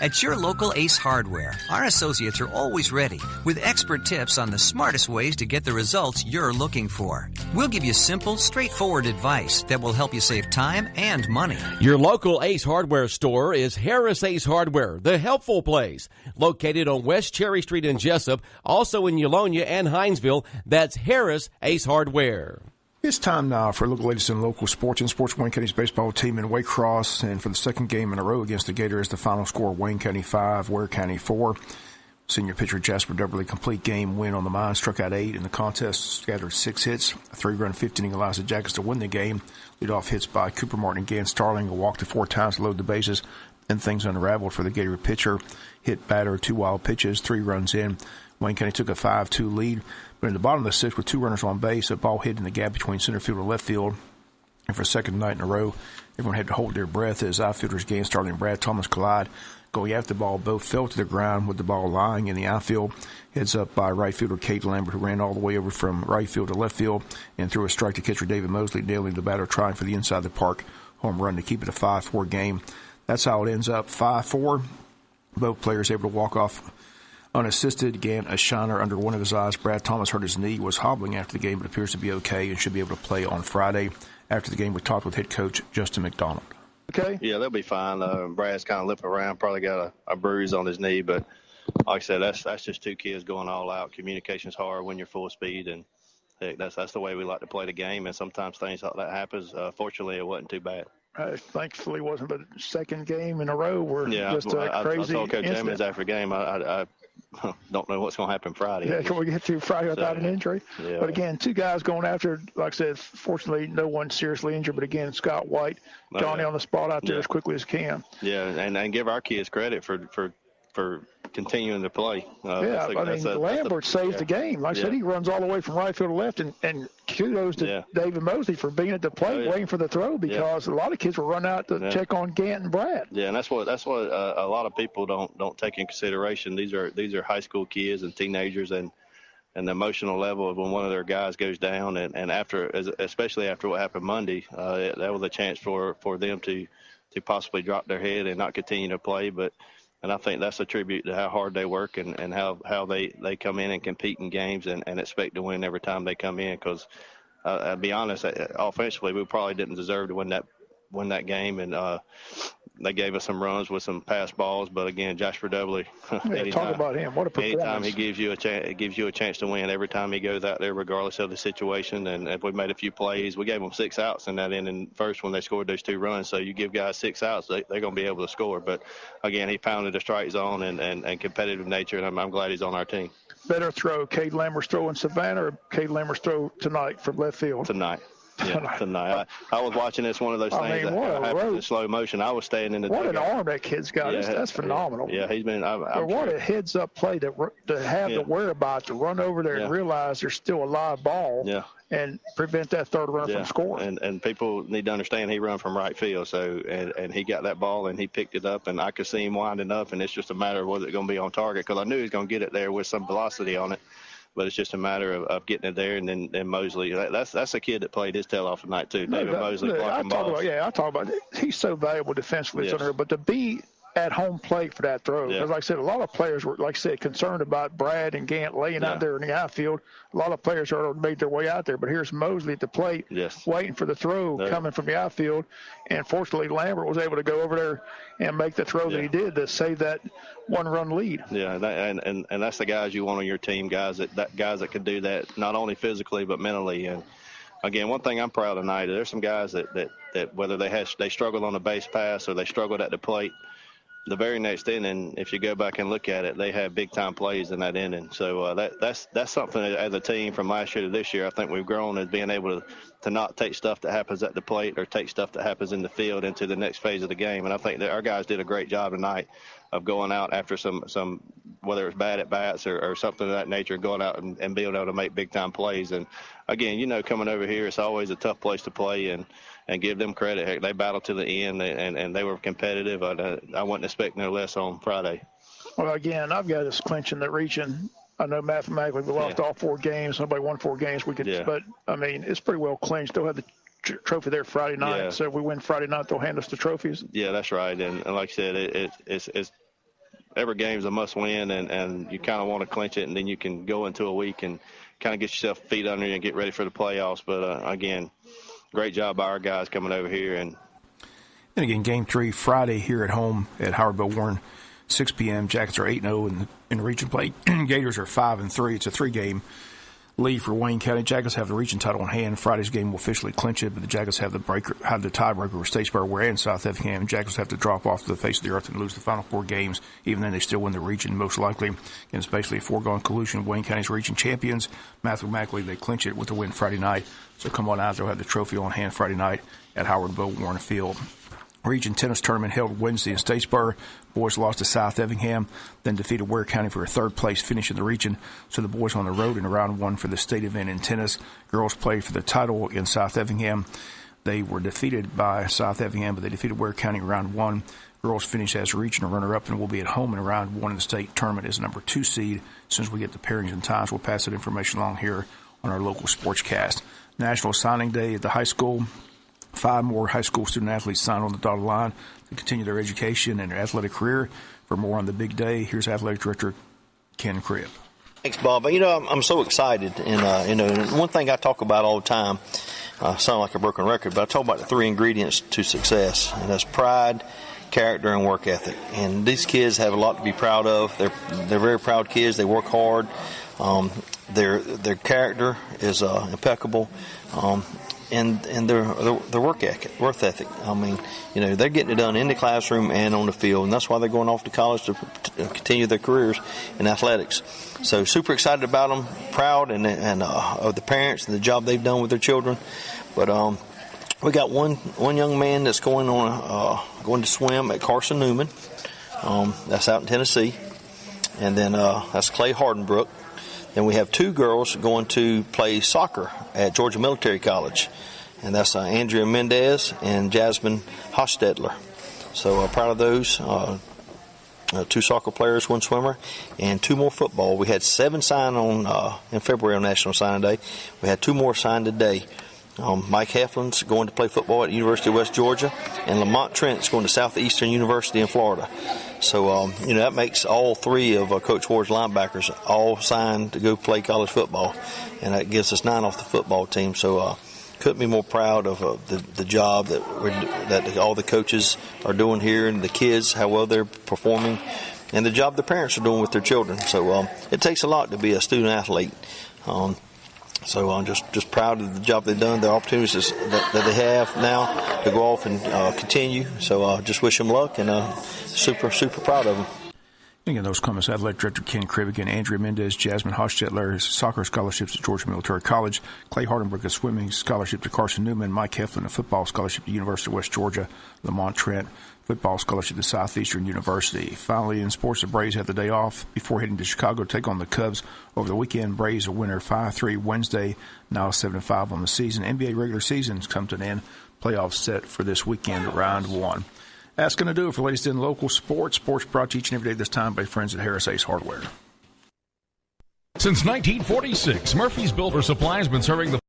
At your local Ace Hardware, our associates are always ready with expert tips on the smartest ways to get the results you're looking for. We'll give you simple, straightforward advice that will help you save time and money. Your local Ace Hardware store is Harris Ace Hardware, the helpful place. Located on West Cherry Street in Jesup, also in Eulonia and Hinesville. That's Harris Ace Hardware. It's time now for a look at the latest in local sports and sports. Wayne County's baseball team in Waycross, and for the second game in a row against the Gators, the final score, Wayne County 5, Ware County 4. Senior pitcher Jasper Dubberly, complete game win on the mound, struck out 8 in the contest, scattered 6 hits, a 3-run 15-inning allows the Jackets to win the game. Leadoff hits by Cooper Martin and Gann Starling, a walk to 4 times to load the bases, and things unraveled for the Gator pitcher. Hit batter, 2 wild pitches, 3 runs in. Wayne County took a 5-2 lead. But in the bottom of the 6th, with 2 runners on base, a ball hit in the gap between center field and left field. And for a second night in a row, everyone had to hold their breath as outfielders Gann Starling and Brad Thomas collide. Going after the ball, both fell to the ground with the ball lying in the outfield. Heads up by right fielder Kate Lambert, who ran all the way over from right field to left field and threw a strike to catcher David Mosley, nailing the batter, trying for the inside of the park home run to keep it a 5-4 game. That's how it ends up, 5-4. Both players able to walk off unassisted. Gann a shiner under one of his eyes. Brad Thomas hurt his knee, was hobbling after the game, but appears to be okay and should be able to play on Friday. After the game, we talked with head coach Justin McDonald. Okay. Yeah, they'll be fine. Brad's kind of limping around, probably got a bruise on his knee, but like I said, that's just 2 kids going all out. Communication's hard when you're full speed, and heck, that's the way we like to play the game, and sometimes things like that happens. Fortunately, it wasn't too bad. Thankfully, it wasn't, but second game in a row were just a I crazy told Coach incident. Emmons after the game, I don't know what's going to happen Friday. Yeah, can we get through Friday without an injury? Yeah. But again, 2 guys going after, like I said, fortunately, no one seriously injured. But again, Scott White, Johnny on the spot out there as quickly as can. Yeah, and give our kids credit for continuing to play. Lambert saved the game. Like I said, he runs all the way from right field to left, and kudos to David Mosley for being at the plate waiting for the throw, because a lot of kids will run out to check on Gant and Brad. Yeah, and that's what a lot of people don't take in consideration. These are high school kids and teenagers, and the emotional level of when one of their guys goes down, and especially after what happened Monday, that was a chance for them to possibly drop their head and not continue to play, And I think that's a tribute to how hard they work and how they come in and compete in games and expect to win every time they come in. Because I'll be honest, offensively, we probably didn't deserve to win that game, and they gave us some runs with some pass balls. But again, Jasper Dudley, talk about him. What a performance! Anytime he gives you a chance to win, every time he goes out there, regardless of the situation. And if we made a few plays, we gave them 6 outs in that inning first when they scored those 2 runs. So you give guys 6 outs, they're going to be able to score. But again, he pounded the strike zone and competitive nature, and I'm glad he's on our team. Better throw, Cade Lambert's throw in Savannah, or Cade Lambert's throw tonight from left field? Tonight. Yeah, tonight. I was watching this, one of those things that happened in slow motion. I was staying in the dugout. What an arm that kid's got. That's phenomenal. Yeah, he's been. What a heads-up play to have the whereabouts to run over there and realize there's still a live ball and prevent that third run from scoring. And people need to understand he run from right field, so and he got that ball and he picked it up, and I could see him winding up, and it's just a matter of was it going to be on target, because I knew he was going to get it there with some velocity on it. But it's just a matter of getting it there, and then Mosley. That's a kid that played his tail off tonight too. David Mosley blocking balls. I talk about it. He's so valuable defensively, but to be at home plate for that throw, because like I said, a lot of players were, like I said, concerned about Brad and Gant laying out there in the outfield. A lot of players already made their way out there, but here's Mosley at the plate, waiting for the throw coming from the outfield, and fortunately Lambert was able to go over there and make the throw that he did to save that 1-run lead. Yeah, and that's the guys you want on your team, guys that can do that not only physically but mentally. And again, one thing I'm proud of tonight, there's some guys that whether they struggled on the base pass or they struggled at the plate, the very next inning, if you go back and look at it, they had big-time plays in that inning. So that's something as a team from last year to this year. I think we've grown as being able to not take stuff that happens at the plate or take stuff that happens in the field into the next phase of the game. And I think that our guys did a great job tonight of going out after some whether it's bad at bats or something of that nature, going out and being able to make big-time plays. And, again, coming over here, it's always a tough place to play, and give them credit. Heck, they battled to the end, and they were competitive. I wasn't expecting no less on Friday. Well, again, I've got us clinching the region. I know mathematically we lost all 4 games. Nobody won 4 games. But, I mean, it's pretty well clinched. They'll have the trophy there Friday night. So if we win Friday night, they'll hand us the trophies. Yeah, that's right. And like I said, every game's a must-win, and you kind of want to clinch it, and then you can go into a week and kind of get yourself feet under you and get ready for the playoffs. But, again, great job by our guys coming over here. And again, Game 3 Friday here at home at Howard Bill Warren, 6 p.m. Jackets are 8-0 in region play. Gators are 5-3. It's a 3-game lead for Wayne County. Jackets have the region title in hand. Friday's game will officially clinch it, but the Jackets have the tiebreaker with Statesboro, where and South Effingham. Jackets have to drop off to the face of the earth and lose the final 4 games. Even then, they still win the region most likely. And it's basically a foregone conclusion. Wayne County's region champions. Mathematically, they clinch it with the win Friday night. So come on out. They'll have the trophy on hand Friday night at Howard Bill Warren Field. Region tennis tournament held Wednesday in Statesboro. Boys lost to South Effingham, then defeated Ware County for a third-place finish in the region. So the boys on the road in round 1 for the state event in tennis. Girls played for the title against South Effingham. They were defeated by South Effingham, but they defeated Ware County in round 1. Girls finished as regional runner-up and will be at home in round 1 in the state tournament as number 2 seed. As soon as we get the pairings and times, we'll pass that information along here on our local sportscast. National Signing Day at the high school. 5 more high school student-athletes signed on the dotted line to continue their education and their athletic career. For more on the big day, here's Athletic Director Ken Cribb. Thanks, Bob. I'm so excited. And one thing I talk about all the time, sound like a broken record, but I talk about the 3 ingredients to success, and that's pride, character, and work ethic. And these kids have a lot to be proud of. They're very proud kids. They work hard. Their character is impeccable. And their work ethic. I mean, they're getting it done in the classroom and on the field, and that's why they're going off to college to continue their careers in athletics. So super excited about them, proud and of the parents and the job they've done with their children. But we got one young man that's going to swim at Carson Newman. That's out in Tennessee, and then that's Clay Hardenbrook. Then we have 2 girls going to play soccer at Georgia Military College, and that's Andrea Mendez and Jasmine Hostetler. So proud of those. 2 soccer players, 1 swimmer, and 2 more football. We had 7 signed in February on National Signing Day. We had 2 more signed today. Mike Heflin's going to play football at the University of West Georgia, and Lamont Trent's going to Southeastern University in Florida. So, that makes all 3 of Coach Ward's linebackers all signed to go play college football, and that gives us 9 off the football team. So, couldn't be more proud of the job that all the coaches are doing here, and the kids, how well they're performing, and the job the parents are doing with their children. So, it takes a lot to be a student athlete. So I'm just proud of the job they've done, the opportunities that they have now to go off and continue. So just wish them luck, and super proud of them. Again, those comments, Athletic Director Ken Cribb. Again, Andrea Mendez, Jasmine Hostetler, soccer scholarships at Georgia Military College. Clay Hardenbrook, a swimming scholarship to Carson Newman. Mike Heflin, a football scholarship to University of West Georgia. Lamont Trent, football scholarship to Southeastern University. Finally, in sports, the Braves had the day off before heading to Chicago to take on the Cubs over the weekend. Braves a winner 5-3 Wednesday, now 7-5 on the season. NBA regular season's come to an end. Playoffs set for this weekend, round 1. That's going to do it for latest in local sports. Sports brought to you each and every day this time by friends at Harris Ace Hardware. Since 1946, Murphy's Builder Supply has been serving the